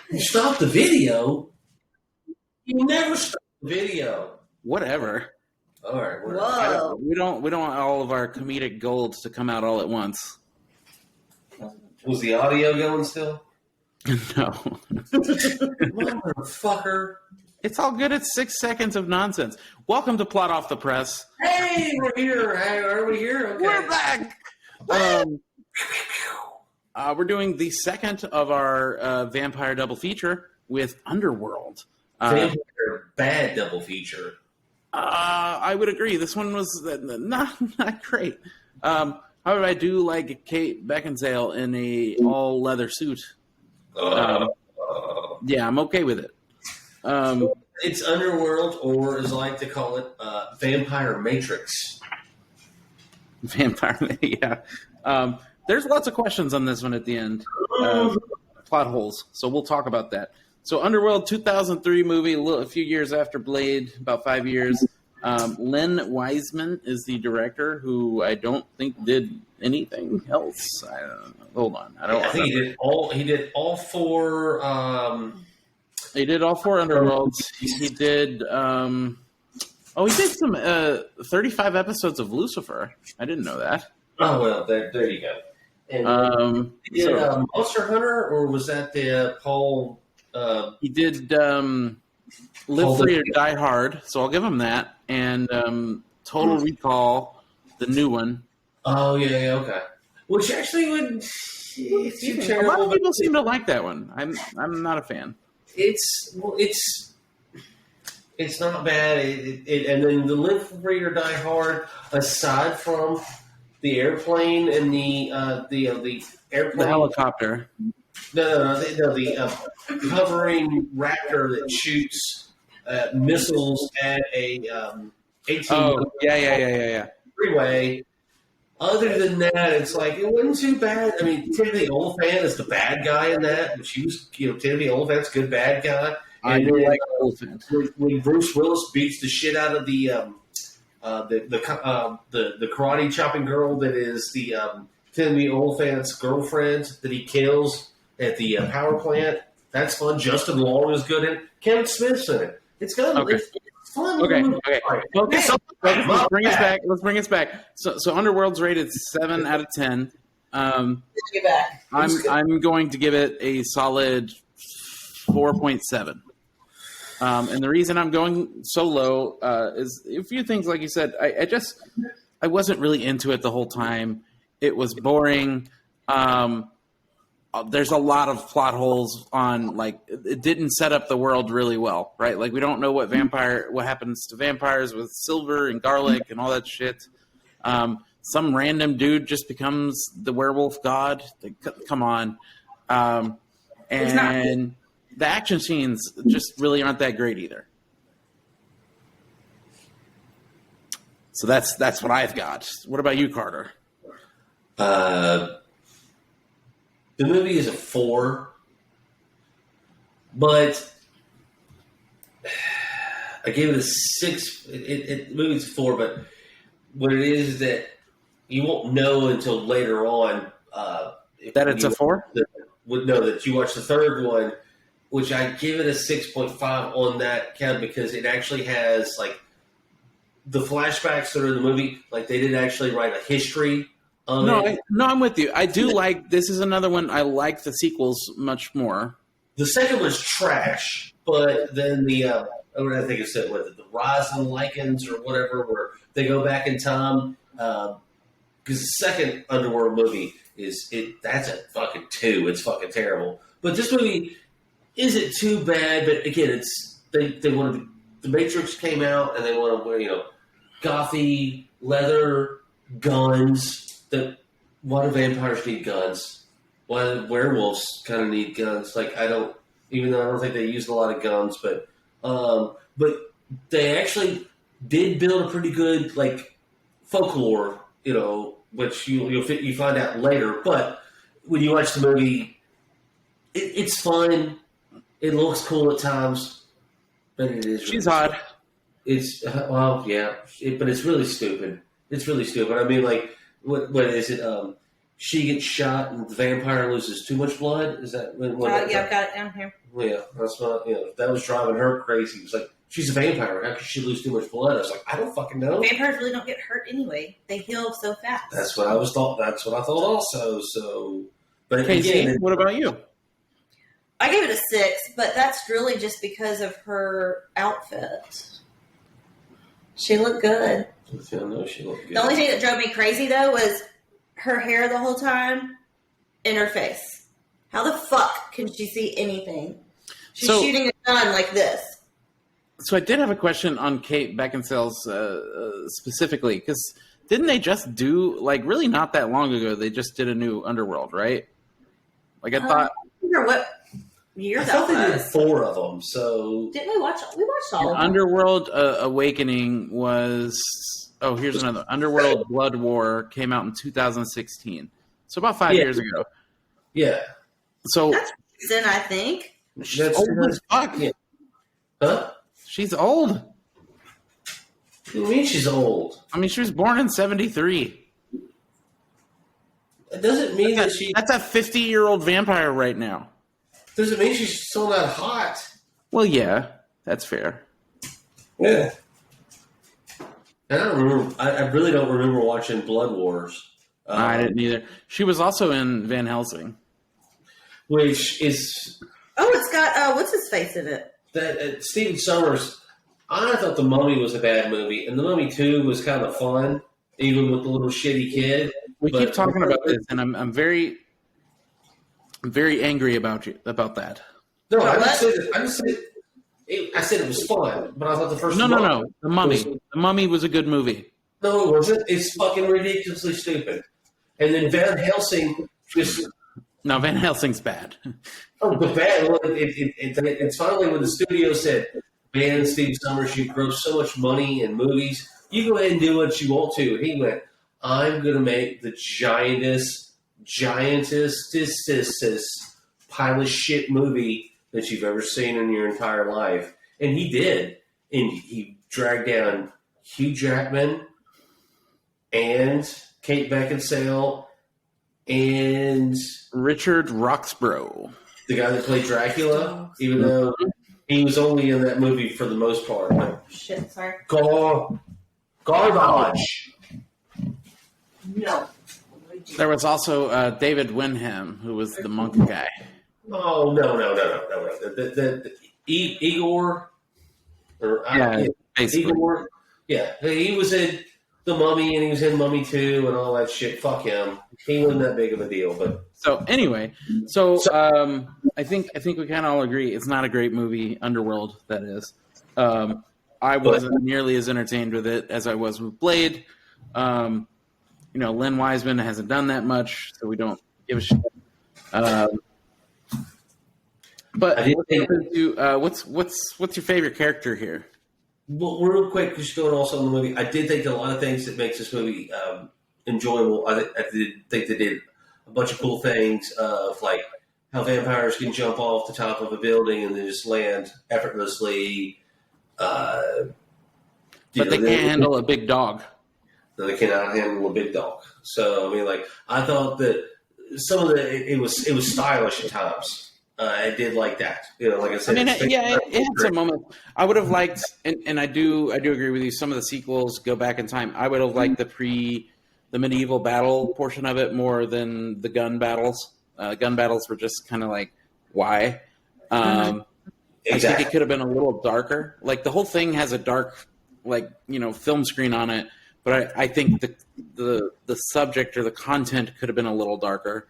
You stop the video. You never stop the video. Whatever. All right. Whoa. We don't want all of our comedic gold to come out all at once. Was the audio going still? No. Motherfucker. It's all good. It's 6 seconds of nonsense. Welcome to Plot Off the Press. Hey, we're here. Hey, are we here? Okay. We're back. We're doing the second of our vampire double feature with Underworld. Vampire bad double feature. I would agree. This one was not great. However, I do like Kate Beckinsale in a all leather suit. Yeah, I'm okay with it. It's Underworld, or as I like to call it, Vampire Matrix. Vampire, yeah. There's lots of questions on this one at the end. Plot holes. So we'll talk about that. So Underworld, 2003 movie, a few years after Blade, about 5 years. Len Wiseman is the director, who I don't think did anything else. I don't know. Hold on. I think he did all four. He did all four Underworlds. He did. He did some 35 episodes of Lucifer. I didn't know that. Oh well, there you go. And Monster Hunter, or was that the Paul? He did Live Free or Die Hard, so I'll give him that. And Total Recall, the new one. Oh yeah, okay. Which actually would. It's too terrible. A lot of people seem to like that one. I'm not a fan. It's not bad. And then the Live Free or Die Hard, aside from the airplane and the airplane, The helicopter. the hovering Raptor that shoots missiles at a 18. Oh yeah. Freeway. Other than that, it's like it wasn't too bad. I mean, Timothy Olyphant is the bad guy in that, but she was, Timothy Olyphant's a good bad guy. I do like Olyphant. When Bruce Willis beats the shit out of the karate chopping girl that is the Timothy Olyphant's girlfriend that he kills at the power plant, that's fun. Justin Long is good in it. Kevin Smith's in it. It's good. Okay. It's fun. Okay. Focus. Let's bring us back. So Underworld's rated 7 out of 10. Get back. I'm going to give it a solid 4.7. And the reason I'm going so low is a few things. Like you said, I wasn't really into it the whole time. It was boring. There's a lot of plot holes on, like, it didn't set up the world really well, right? Like, we don't know what happens to vampires with silver and garlic and all that shit. Some random dude just becomes the werewolf god. Come on. And the action scenes just really aren't that great either. So that's what I've got. What about you, Carter? The movie is a 4, but I gave it a 6. The movie's a 4, but what it is that you won't know until later on. That it's a 4? That you watch the third one, which I give it a 6.5 on that count because it actually has, like, the flashbacks that are in the movie. Like, they did actually write a history. No, I'm with you. I do like, this is another one, I like the sequels much more. The second was trash, but then I think it's the Rise of the Lycans or whatever, where they go back in time. Because the second Underworld movie that's a fucking 2. It's fucking terrible. But this movie isn't too bad. But again, they wanted the Matrix came out and they want to wear gothy leather guns. Why do vampires need guns? Why do werewolves kind of need guns? Like, even though I don't think they used a lot of guns, but they actually did build a pretty good, like, folklore, which you find out later. But when you watch the movie, it's fun. It looks cool at times, but it is. She's hot. It's yeah, but it's really stupid. It's really stupid. I mean, like. What is it? She gets shot and the vampire loses too much blood? Is that yeah, I've got it down here. Yeah, that's not, that was driving her crazy. It was like, she's a vampire. How could she lose too much blood? I was like, I don't fucking know. Vampires really don't get hurt anyway. They heal so fast. That's what I thought also. So, but Casey, again, what about you? I gave it a 6, but that's really just because of her outfit. She looked good. I know she looked good. The only thing that drove me crazy, though, was her hair the whole time and her face. How the fuck can she see anything? She's shooting a gun like this. So I did have a question on Kate Beckinsale's specifically, because didn't they just do, like, really not that long ago, they just did a new Underworld, right? Like, I thought... I wonder what year I that thought they did was. 4 of them, so... Didn't we watch? We watched all of them. Underworld Awakening was... Oh, here's another. Underworld Blood War came out in 2016. So about 5 years ago. Yeah. So... That's recent, I think. She's old as fuck. Yeah. Huh? She's old. What do you mean she's old? I mean, she was born in 73. It doesn't mean that she... That's a 50-year-old vampire right now. Doesn't mean she's still not hot. Well, yeah. That's fair. Yeah. And I don't remember... I really don't remember watching Blood Wars. I didn't either. She was also in Van Helsing. Which is... Oh, it's got, what's his face in it? That Stephen Sommers, I thought The Mummy was a bad movie, and The Mummy 2 was kind of fun, even with the little shitty kid. We keep talking about this, and I'm very angry about that. No, I said it was fun, but I thought the first No. The Mummy. The Mummy was a good movie. No, it wasn't. It's fucking ridiculously stupid. And then Van Helsing just... No, Van Helsing's bad. Oh, the bad. Well, it's finally when the studio said, "Man, Steve Summers, you gross so much money in movies. You go ahead and do what you want to." And he went, "I'm going to make the giantest pile of shit movie that you've ever seen in your entire life." And he did. And he dragged down Hugh Jackman and Kate Beckinsale and Richard Roxburgh, the guy that played Dracula, even though he was only in that movie for the most part. Shit, sorry. Garbage. No. There was also David Wenham, who was the monk guy. Oh, no. The Igor. Basically. Igor. Yeah, he was in The Mummy, and he was in Mummy 2 and all that shit. Fuck him. He wasn't that big of a deal, but... So anyway, I think we kind of all agree it's not a great movie. Underworld, that is. I wasn't nearly as entertained with it as I was with Blade. Len Wiseman hasn't done that much, so we don't give a shit. But what's your favorite character here? Well, real quick, just going also in the movie, I did think that a lot of things that makes this movie enjoyable. I did think they did a bunch of cool things of like how vampires can jump off the top of a building and then just land effortlessly. But they can't handle a big dog. No, they cannot handle a big dog. So I mean, like I thought that some of it was stylish at times. I did like that. Like I said. I mean, it had some moments. I would have liked, and I do agree with you. Some of the sequels go back in time. I would have liked the medieval battle portion of it more than the gun battles. Gun battles were just kind of like, why? Exactly. I think it could have been a little darker. Like the whole thing has a dark, film screen on it. But I think the subject or the content could have been a little darker.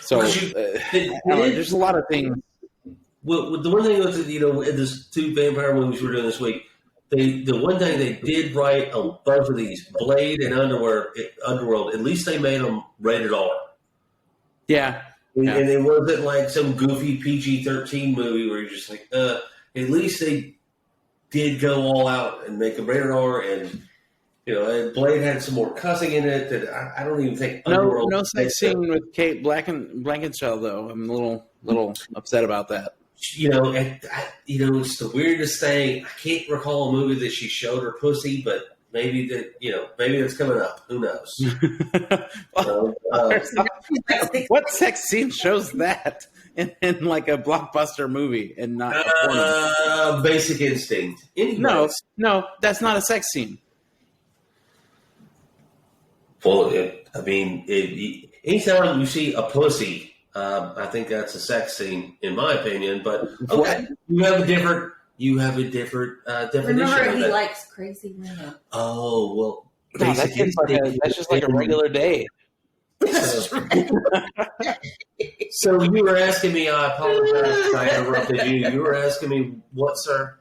There's a lot of things. Well, the one thing was that, in these 2 vampire movies we're doing this week, the one thing they did right on both of these, Blade and Underworld, at least they made them rated R. Yeah. And it wasn't like some goofy PG-13 movie where you're just like, at least they did go all out and make them rated R, and Blade had some more cussing in it that I don't even think Underworld. No sex scene with Kate Beckinsale though. I'm a little upset about that. It's the weirdest thing. I can't recall a movie that she showed her pussy, but maybe that's coming up. Who knows? So, What sex scene shows that in like a blockbuster movie and not a porno? Basic Instinct. Anyways. No, that's not a sex scene. Well, anytime you see a pussy, I think that's a sex scene, in my opinion. But okay, you have a different definition. Remember, he likes crazy women. Oh well, No, that's just like a regular day. So you were asking me. I apologize if I interrupted you. You were asking me what, sir?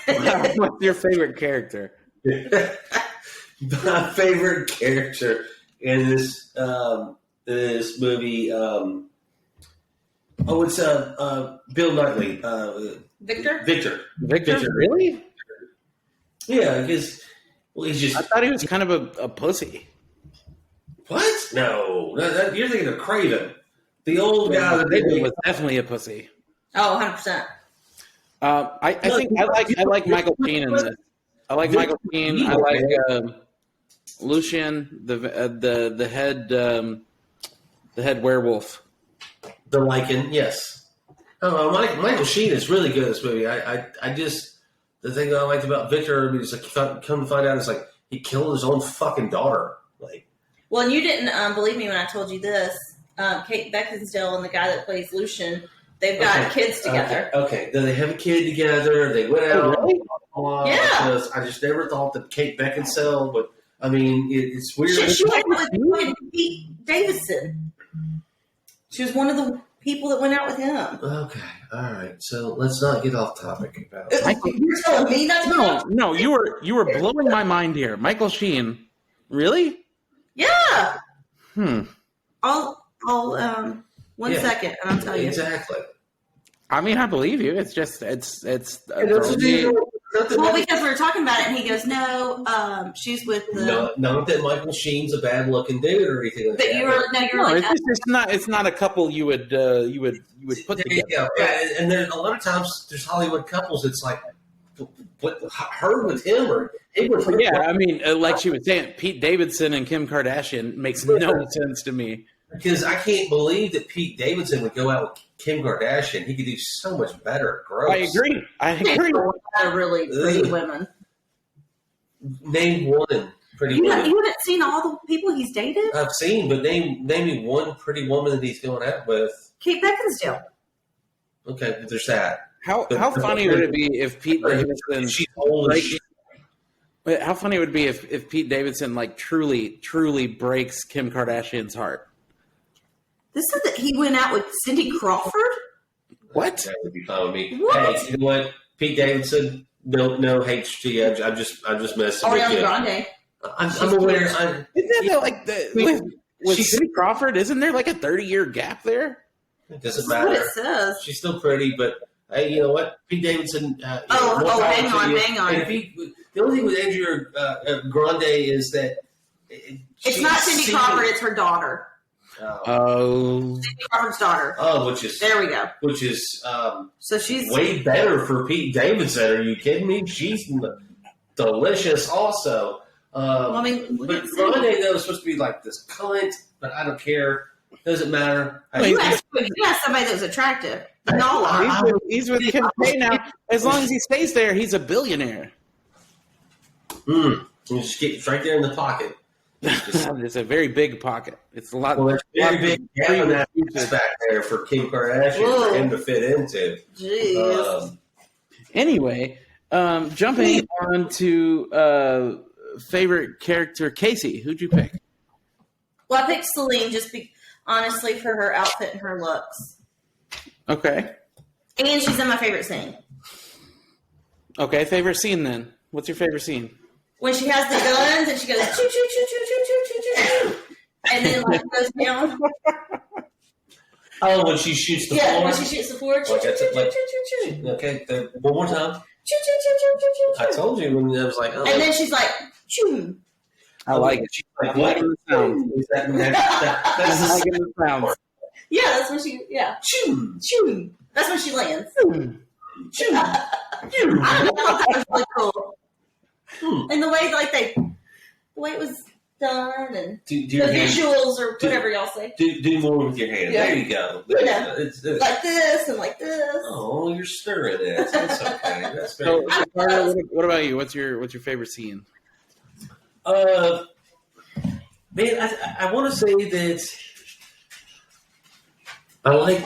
What's your favorite character? My favorite character in this movie. It's Bill Knightley. Victor? Victor? Really? Yeah, because he's just. I thought he was kind of a pussy. What? No, you're thinking of Craven, the old guy that David was definitely a pussy. Oh, 100%. I think I like Michael Sheen in this. I like Michael Sheen. I like Lucian, the head werewolf. The Lycan, yes. Oh, Michael Sheen is really good in this movie. I just the thing that I liked about Victor, I mean, is like come to find out, it's like he killed his own fucking daughter. Like, well, and you didn't believe me when I told you this. Kate Beckinsale and the guy that plays Lucian, they've got kids together. Okay. Then they have a kid together. They went out. Really? Yeah. I just never thought that Kate Beckinsale would. I mean, it's weird. She went with Pete Davidson. She was one of the people that went out with him. Okay, all right. So let's not get off topic about it. You're telling me that's No. You were blowing my mind here. Michael Sheen, really? Yeah. I'll one second, and I'll tell you exactly. I mean, I believe you. It's just it's. Well, because we were talking about it, and he goes, "No, she's with the." Not that Michael Sheen's a bad-looking dude or anything like that. It's not a couple you would put together. Yeah, and then a lot of times there's Hollywood couples. It's like, what her with him or him with her. Yeah, I mean, like she was saying, Pete Davidson and Kim Kardashian makes no sense to me. Because I can't believe that Pete Davidson would go out with Kim Kardashian. He could do so much better. Gross. I agree. They're really pretty women. Name one pretty woman. You haven't seen all the people he's dated? I've seen, but name me one pretty woman that he's going out with. Kate Beckinsale. Okay, but there's that. How funny would it be if Pete Davidson? She's old as shit. How funny would it be if Pete Davidson like truly breaks Kim Kardashian's heart? This is that he went out with Cindy Crawford. What? That would be fine with me. What? Hey, you know what? Pete Davidson, no hates to you. I'm just messing with you. Ariana Grande. I'm aware. Isn't that like with Cindy Crawford? Isn't there like a 30-year gap there? It doesn't That's matter. what it says. She's still pretty, but hey, you know what? Pete Davidson. Hang on. And the only thing with Andrea Grande is that it's not Cindy Crawford; it's her daughter. Oh, Cindy Crawford's daughter. Oh, which is there we go. Which is so she's way better for Pete Davidson. Are you kidding me? She's delicious, also. Well, I mean, but Grande though is supposed to be like this cunt, but I don't care. Doesn't matter. You asked somebody that was attractive. No, he's with Kim K now. As long as he stays there, he's a billionaire. Just get right there in the pocket. It's a very big pocket. It's a lot. Well, there's very big gap in that back there for Kim Kardashian for him to fit into. Jeez. Anyway, jumping on to favorite character, Casey. Who'd you pick? Well, I picked Celine honestly for her outfit and her looks. Okay. And she's in my favorite scene. Okay, favorite scene then. What's your favorite scene? When she has the guns and she goes choo choo choo choo choo choo choo choo, and then like goes down. Oh, when she shoots the floor. Yeah, when she shoots the floor. Choo choo choo choo choo choo. Okay, one more time. Choo choo choo choo choo choo. I told you when I was like. Oh. And then she's like choo. I like it. She's like, liking the sound. That's liking the sound. Yeah, that's when she. Yeah, choo choo. That's when she lands. I don't know, I thought that was really cool. And the way it was done and the visuals or whatever y'all say. Do more with your hand. Yeah. There you go. It's like this and like this. Oh, you're stirring it. That's okay. That's very so, Carter, what about you? What's your favorite scene? Man, I want to say that I like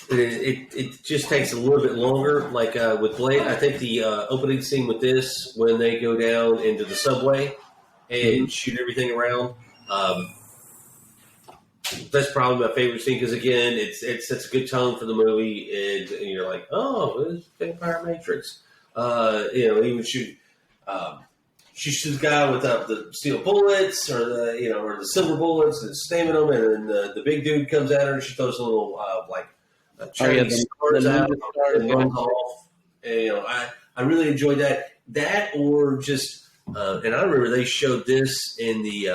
it. Just takes a little bit longer. Like with Blade, I think the opening scene with this when they go down into the subway and shoot everything around. That's probably my favorite scene because again, it sets a good tone for the movie, and you're like, oh, it's Vampire Matrix. Even shoot. She shoots the guy with the steel bullets or the silver bullets and stabbing them, and then the big dude comes at her and she throws a little Chinese stars out and runs off. And, I really enjoyed that. That or just and I remember they showed this in the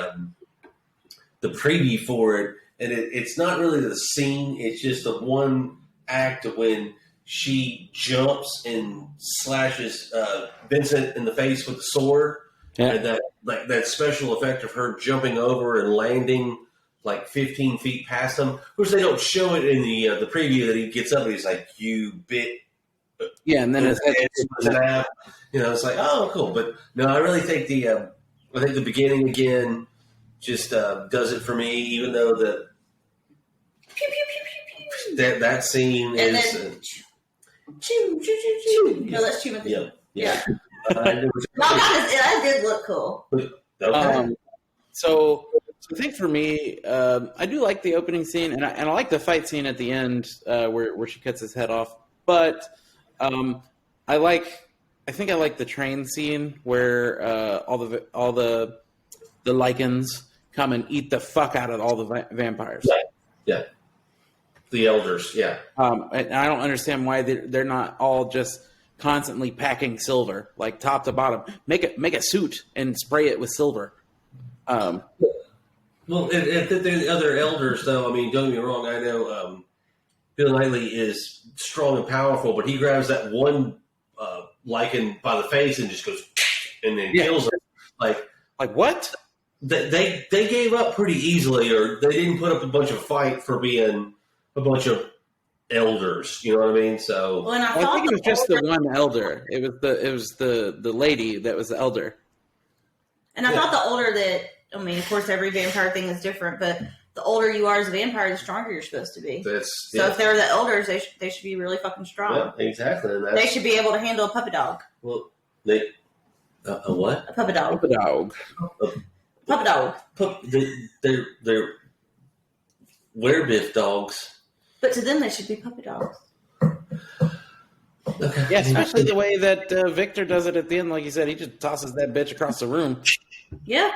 preview for it, and it's not really the scene; it's just the one act of when she jumps and slashes Vincent in the face with the sword. Yeah. And that special effect of her jumping over and landing like 15 feet past him. Of course, they don't show it in the preview that he gets up and he's like, "You bit." Yeah, and then it's it's like, oh, cool. But no, I really think the beginning again just does it for me. Even though that scene and is then, choo. No, that's Timothy. Yeah. That did look cool. Okay. So I think for me, I do like the opening scene, and I like the fight scene at the end where she cuts his head off. But I think I like the train scene where all the lichens come and eat the fuck out of all the vampires. Yeah. The elders. Yeah. And I don't understand why they're not all just constantly packing silver, like top to bottom. Make a suit and spray it with silver. Well, if they're the other elders, though, I mean, don't get me wrong. I know Bill Knightley is strong and powerful, but he grabs that one lichen by the face and just goes and then kills him. Like what? They gave up pretty easily, or they didn't put up a bunch of fight for being a bunch of elders. You know what I mean? So I think it was just the one elder. It was the lady that was the elder. And I thought the older of course, every vampire thing is different, but the older you are as a vampire, the stronger you're supposed to be. So if they're the elders, they should be really fucking strong. Yeah, exactly. And they should be able to handle a puppy dog. Well, a what? A puppy dog. Puppy dog. Puppy dog. They're werewolf dogs. But to them, they should be puppy dogs. Okay. Yeah, especially the way that Victor does it at the end. Like you said, he just tosses that bitch across the room. Yeah.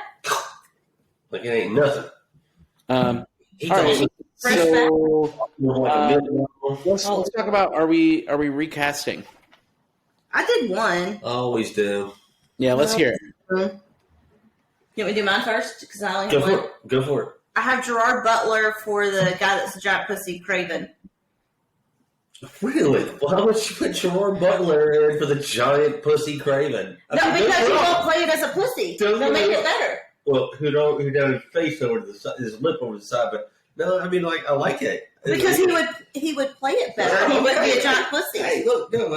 Like it ain't nothing. All right. So let's talk about are we recasting? I did one. Always do. Yeah, let's hear it. You want me to do mine first? Because I only have one. Go for it. I have Gerard Butler for the guy that's a giant pussy, Craven. Really? Why would you put Gerard Butler in for the giant pussy Craven? No, because he won't play it as a pussy. They'll make it better. Well, who down his face over to the side, his lip over the side, but no, I mean, I like it. Because he would play it better. He wouldn't be a giant pussy. Hey, look, no,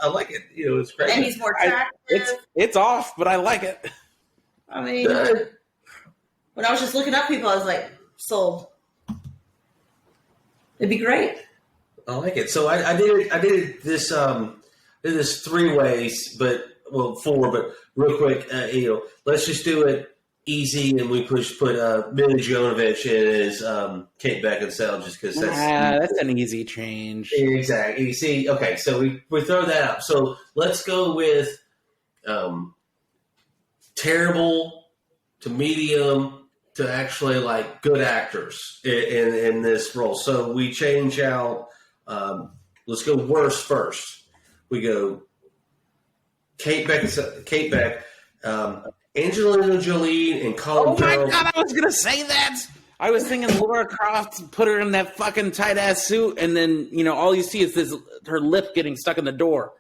I like it. It's great. And he's more attractive. It's off, but I like it. I mean, when I was just looking up people, I was like, sold. It'd be great. I like it. So I did this 3 ways, but four. But real quick, let's just do it easy, and we put Mila Jovovich as Kate Beckinsale, just because that's an easy change. Exactly. You see, okay, so we throw that out. So let's go with terrible to medium to actually like good actors in this role. So we change out. Let's go worst first. We go Kate Beck, Angelina Jolie, and Colin Farrell. Oh my God! I was gonna say that. I was thinking Laura Croft put her in that fucking tight ass suit, and then all you see is her lip getting stuck in the door.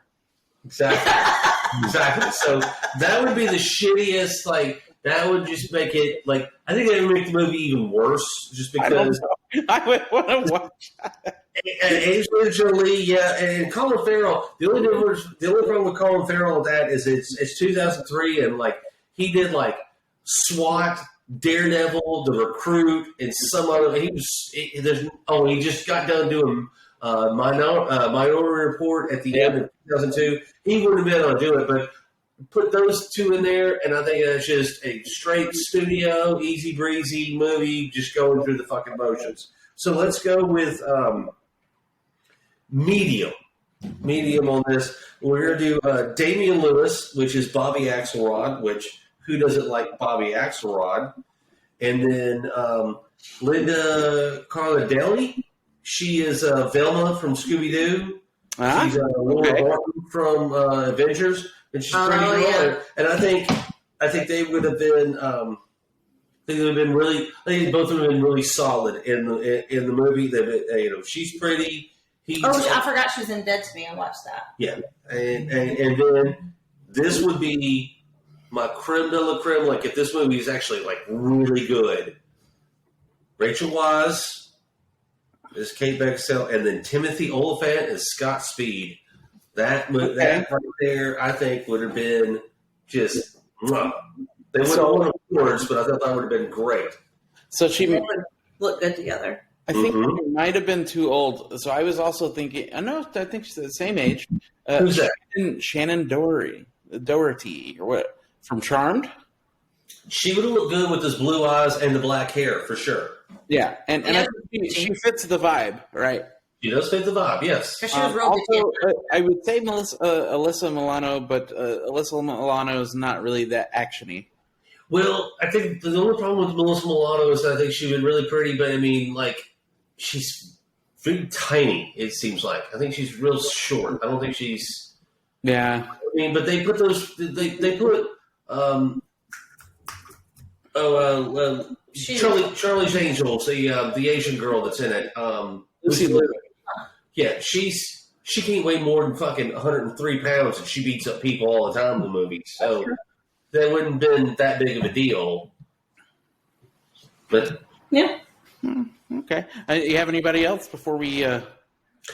Exactly. So that would be the shittiest. Like that would just make it like I think that would make the movie even worse, just because I would want to watch. And Angelina Jolie, yeah, and Colin Farrell. The only problem with Colin Farrell with that is it's 2003, and like he did like SWAT, Daredevil, The Recruit, and some other. He just got done doing Minority Report at the end of 2002. He wouldn't have been able to do it, but put those two in there, and I think it's just a straight studio, easy breezy movie, just going through the fucking motions. So let's go with medium on this. We're going to do Damian Lewis, which is Bobby Axelrod, which who doesn't like Bobby Axelrod? And then Linda Cardellini. She is Velma from Scooby-Doo. She's Laura Barton from Avengers, and she's pretty good. Yeah. And I think they would have been. I think they would have been really. I think both of them have been really solid in the movie. They've she's pretty. I forgot she was in Dead to Me. I watched that. Yeah, and then this would be my creme de la creme. Like if this movie is actually like really good, Rachel Weisz is Kate Beckinsale, and then Timothy Olyphant is Scott Speed. That right there, I think, would have been just. They wouldn't have won awards, but I thought that would have been great. So she would look good together. I think she might have been too old. So I was also thinking. I think she's the same age. Who's that? Shannon Doherty, or what? From Charmed. She would have looked good with those blue eyes and the black hair for sure. Yeah, and I think she fits the vibe, right? She does fit the vibe, yes. She was real also, I would say Alyssa Milano, but Alyssa Milano is not really that actiony. Well, I think the only problem with Melissa Milano is I think she's been really pretty, but I mean, like, she's very tiny, it seems like. I think she's real short. I don't think she's... Yeah. I mean, but they put those... They put... Charlie's Angels, the Asian girl that's in it. Lucy Liu. Yeah, she can't weigh more than fucking 103 pounds, and she beats up people all the time in the movie. So that wouldn't have been that big of a deal. But yeah. Okay. You have anybody else before we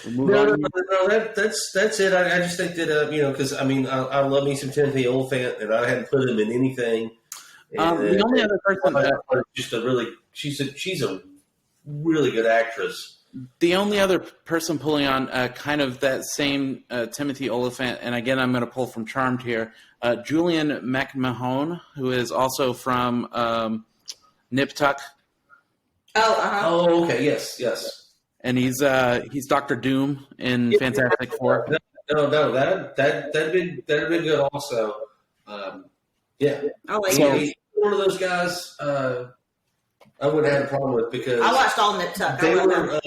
move on? No, that's it. I just think that because I mean I love me some Timothy Olyphant, and I hadn't put him in anything. The only other person she's a really good actress. The only other person pulling on kind of that same Timothy Olyphant, and again I'm going to pull from Charmed here, Julian McMahon, who is also from Nip Tuck. Oh, okay, yes. And he's Dr. Doom in Fantastic Four. No, that'd been good also. Yeah, he's one of those guys I wouldn't have had a problem with because I watched all Nip Tuck. They were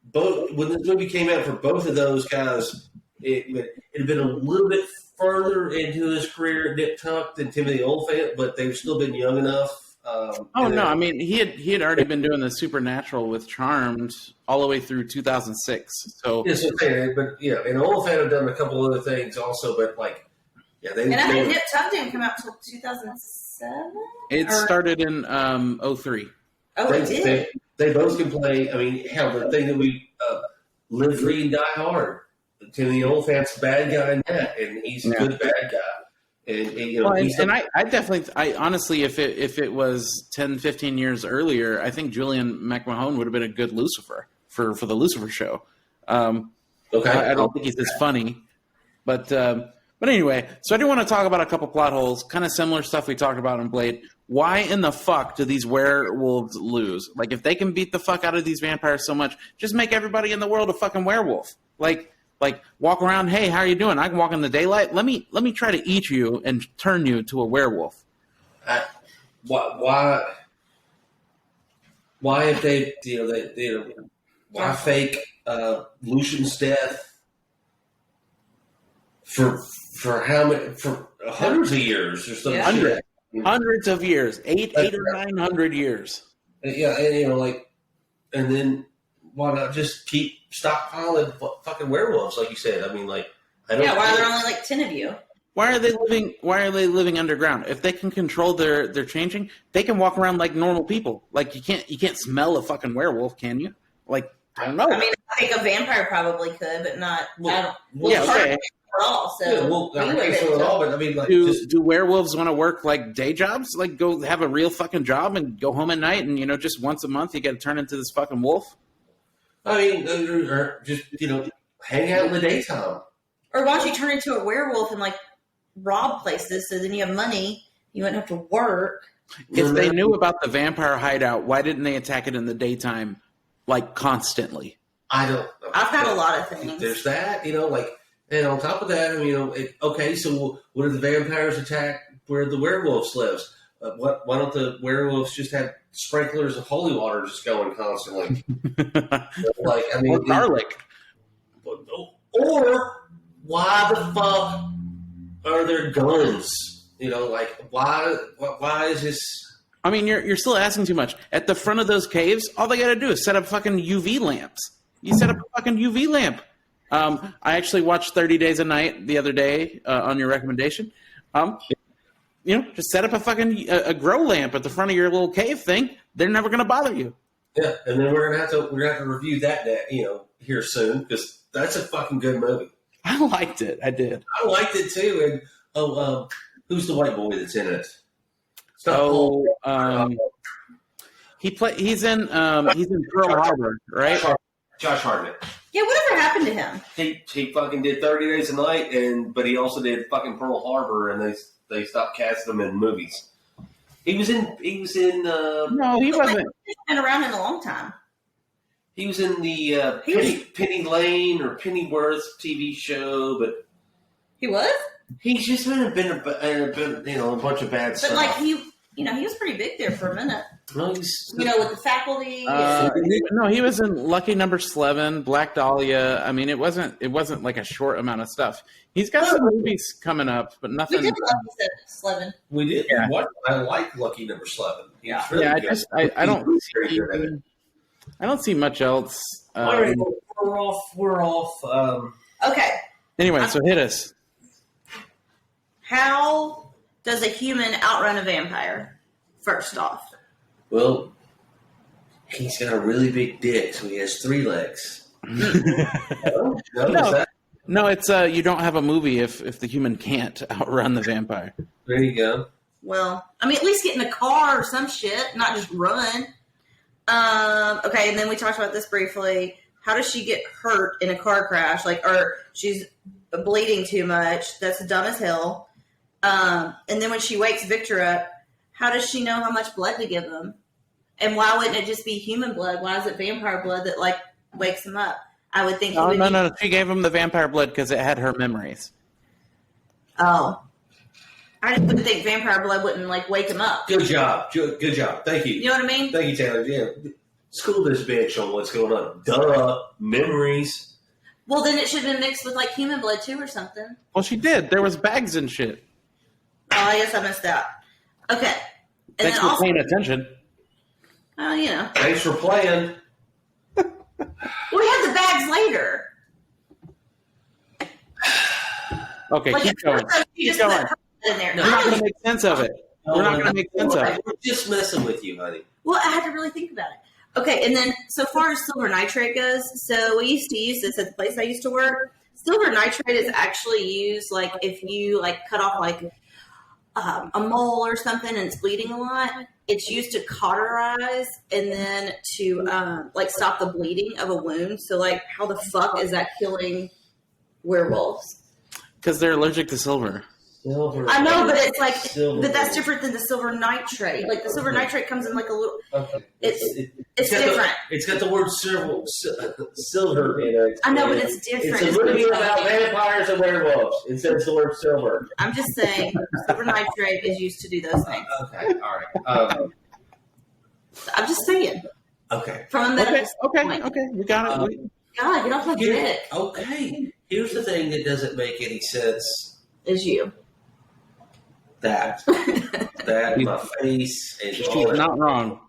both when this movie came out for both of those guys. It had been a little bit further into his career at Nip Tuck than Timothy Olyphant, but they've still been young enough. I mean he had already been doing the Supernatural with Charmed all the way through 2006. So yes, but and Olyphant have done a couple other things also, but like. Yeah, I think Nip Tuck didn't come out until 2007? It started in 03. Oh, it did? They both can play. I mean, hell, the thing that we Live Free and Die Hard. Timothy Olyphant's bad guy in that, and he's a good bad guy. And I honestly, if it was 10, 15 years earlier, I think Julian McMahon would have been a good Lucifer for the Lucifer show. Okay, I don't think he's as funny, but anyway, so I do want to talk about a couple plot holes, kind of similar stuff we talked about in Blade. Why in the fuck do these werewolves lose? Like, if they can beat the fuck out of these vampires so much, just make everybody in the world a fucking werewolf. Like walk around, hey, how are you doing? I can walk in the daylight. Let me try to eat you and turn you to a werewolf. Why if they why fake Lucian's death for how many for hundreds of years or something? Hundreds of years, 800 or 900 years. Yeah, and and then why not just keep stockpiling fucking werewolves, like you said? I mean, I don't. Yeah, why are there only 10 of you? Why are they living underground? If they can control their changing, they can walk around like normal people. Like you can't smell a fucking werewolf, can you? Like, I don't know. I mean, I think a vampire probably could, but not. Well, okay. All, so I can't say it all, but I mean, do werewolves want to work like day jobs? Like go have a real fucking job and go home at night and just once a month you got to turn into this fucking wolf? I mean, or just hang out in the daytime. Or why don't you turn into a werewolf and rob places so then you have money, you wouldn't have to work. If they knew about the vampire hideout, why didn't they attack it in the daytime, constantly? I don't. I've got a lot of things. There's that, and on top of that, I mean, okay, so what if the vampires attack where the werewolves lives? Why don't the werewolves just have sprinklers of holy water just going constantly? Or garlic. Or why the fuck are there guns? Why is this? I mean, you're still asking too much. At the front of those caves, all they got to do is set up fucking UV lamps. You set up a fucking UV lamp. I actually watched 30 Days a Night the other day on your recommendation. Just set up a fucking a grow lamp at the front of your little cave thing. They're never going to bother you. Yeah, and then we're gonna have to review that here soon because that's a fucking good movie. I liked it. I did. I liked it too. And who's the white boy that's in it? He's in Pearl Harbor, right? Josh Hartnett. Yeah, whatever happened to him? He fucking did 30 Days a Night, but he also did fucking Pearl Harbor, and they stopped casting him in movies. He was in. No, he wasn't. He's been around in a long time. He was in the Penny Lane or Pennyworth TV show, but he was. He's just been a bunch of bad stuff. But he was pretty big there for a minute. Well, with the faculty. No, he was in Lucky Number 11, Black Dahlia. I mean, it wasn't like a short amount of stuff. He's got some movies coming up, but nothing. We did Lucky 11. We did. Yeah. I like Lucky Number 11. Yeah. Really I don't see much else. We're off. Okay. Anyway, so hit us. How does a human outrun a vampire? First off. Well, he's got a really big dick, so he has 3 legs. No, it's you don't have a movie if the human can't outrun the vampire. There you go. Well, I mean, at least get in a car or some shit, not just run. Okay, and then we talked about this briefly. How does she get hurt in a car crash? Or she's bleeding too much. That's dumb as hell. And then when she wakes Victor up, how does she know how much blood to give him? And why wouldn't it just be human blood? Why is it vampire blood that wakes him up? I would think. No. She gave him the vampire blood because it had her memories. Oh, I just would think vampire blood wouldn't wake him up. Good job. Good job. Thank you. You know what I mean? Thank you, Taylor. Yeah. School this bitch on what's going on. Duh. Memories. Well, then it should have been mixed with human blood too or something. Well, she did. There was bags and shit. Oh, I guess I missed that. Okay. And Thanks for paying attention. Well, Thanks for playing. We had the bags later. Okay, keep going. Keep going. We're not going to make sense of it. We're not going to make sense of it. We're just messing with you, honey. Well, I had to really think about it. Okay, and then so far as silver nitrate goes, so we used to use this at the place I used to work. Silver nitrate is actually used if you cut off a mole or something and it's bleeding a lot. It's used to cauterize and then to stop the bleeding of a wound. So how the fuck is that killing werewolves? Because they're allergic to silver. I know, but it's but that's different than the silver nitrate. The silver nitrate comes in a little. Okay. It's different. It's got the word silver in it. I know, but it's different. It's a movie about vampires and werewolves. It says the word silver. I'm just saying, silver nitrate is used to do those things. Okay, all right. I'm just saying. Okay. From a medical point. Okay, we got it. God, get off my dick. Okay. Here's the thing that doesn't make any sense. Is you. That my face, and she's not wrong.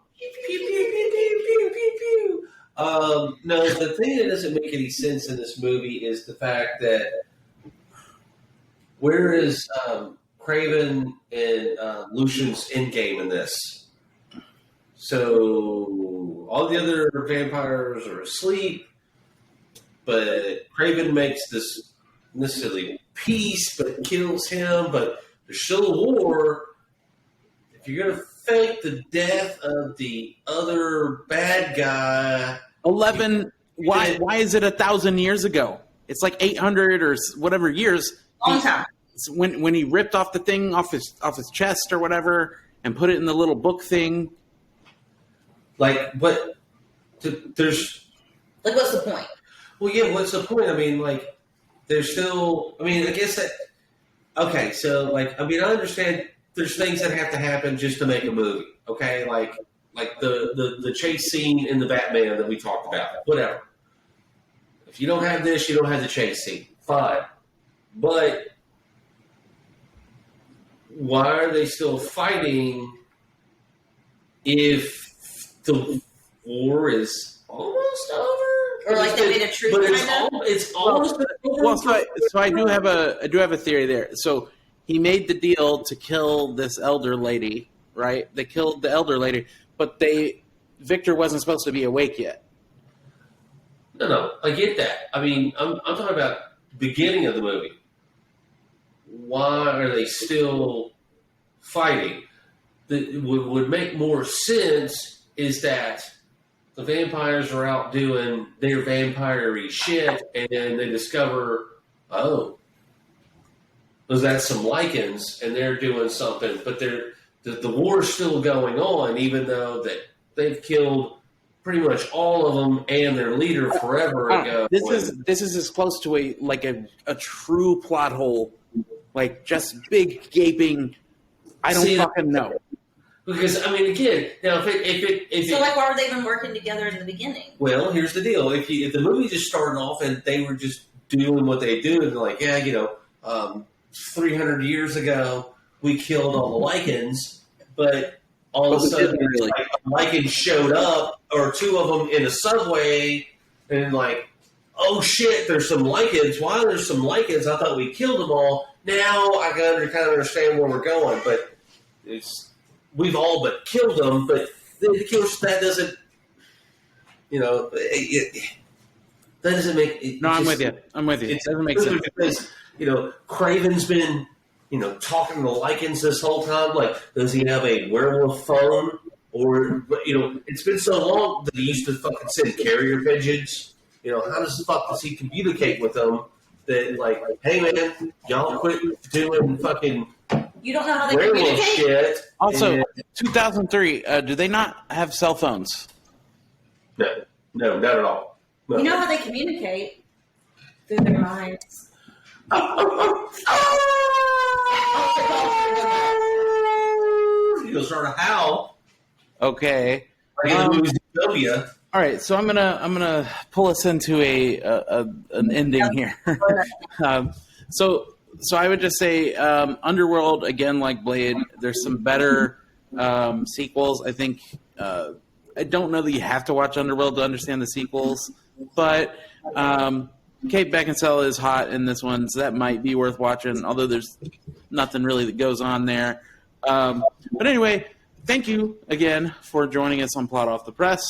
No, the thing that doesn't make any sense in this movie is the fact that where is Craven and Lucian's endgame in this? So all the other vampires are asleep, but Craven makes this necessarily peace, but kills him. But there's still a war. If you're gonna fake the death of the other bad guy, 11. Why is it 1,000 years ago? It's like 800 or whatever years. Long time. When he ripped off the thing off his chest or whatever and put it in the little book thing. like, but there's Like, what's the point? well, yeah. What's the point? I mean, like, there's still. I mean, I guess that. Okay, so like, I mean, I understand. There's things that have to happen just to make a movie. Okay, like the chase scene in the Batman that we talked about. Whatever. If you don't have this, you don't have the chase scene. Fine, but why are they still fighting if the war is almost over? Or like they made a truce But kind of? it's almost over. Well, so I do have a theory there. So he made the deal to kill this elder lady, right? They killed the elder lady, but Victor wasn't supposed to be awake yet. No, I get that. I mean, I'm talking about the beginning of the movie. Why are they still fighting? That would make more sense is that the vampires are out doing their vampire-y shit, and they discover, oh, that's some lichens, and they're doing something, but the war's still going on, even though that they've killed pretty much all of them and their leader forever ago. This is as close to a true plot hole, like just big gaping. I don't fucking know. Because I mean, again, now if So, like, why were they even working together in the beginning? well, here's the deal: if the movie just started off and they were just doing what they do, and they're like, yeah, 300 years ago we killed all the lichens, but all of a sudden, really. like, lichens showed up, or two of them in a subway, and like, oh shit, there's some lichens. Why there's some lichens? I thought we killed them all. Now I kind of understand where we're going, but we've all but killed them. But of course, that doesn't, that doesn't make. No, I'm with you. It doesn't make sense. Because, Craven's been, talking to the lichens this whole time. Like, does he have a werewolf phone? Or, it's been so long that he used to fucking send carrier pigeons. How does the fuck does he communicate with them? That, like, hey man, y'all quit doing fucking You don't know how they werewolf communicate? shit. Also, 2003. Do they not have cell phones? No, not at all. No. You know how they communicate? Through their minds. He'll start a howl. Okay. Like in the movie Zootopia. All right, so I'm gonna pull us into an ending here. So I would just say Underworld, again, like Blade. There's some better sequels. I think I don't know that you have to watch Underworld to understand the sequels, but Kate Beckinsale is hot in this one, so that might be worth watching. Although there's nothing really that goes on there. But anyway. Thank you again for joining us on Plot Off the Press.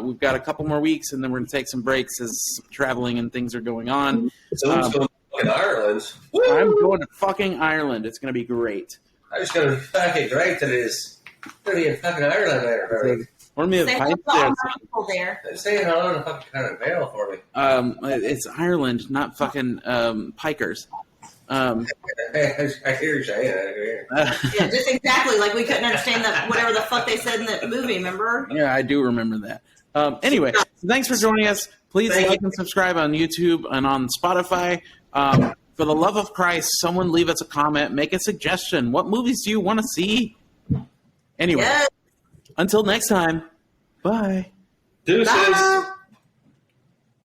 We've got a couple more weeks, and then we're going to take some breaks as traveling and things are going on. So I'm going to Ireland. Woo! I'm going to fucking Ireland. It's going to be great. I was going to be fucking great that it is. Going to be in fucking Ireland there. Or maybe Say a pipe hello to there. all my people there. Say hello to fucking kind of veil for me. It's Ireland, not fucking Pikers. I hear you saying that. Yeah, just exactly. Like, we couldn't understand that whatever the fuck they said in the movie, remember? Yeah, I do remember that. Anyway, thanks for joining us. Please like and subscribe on YouTube and on Spotify. For the love of Christ, someone leave us a comment. Make a suggestion. What movies do you want to see? Anyway, Yes. until next time, bye. Deuces. Bye.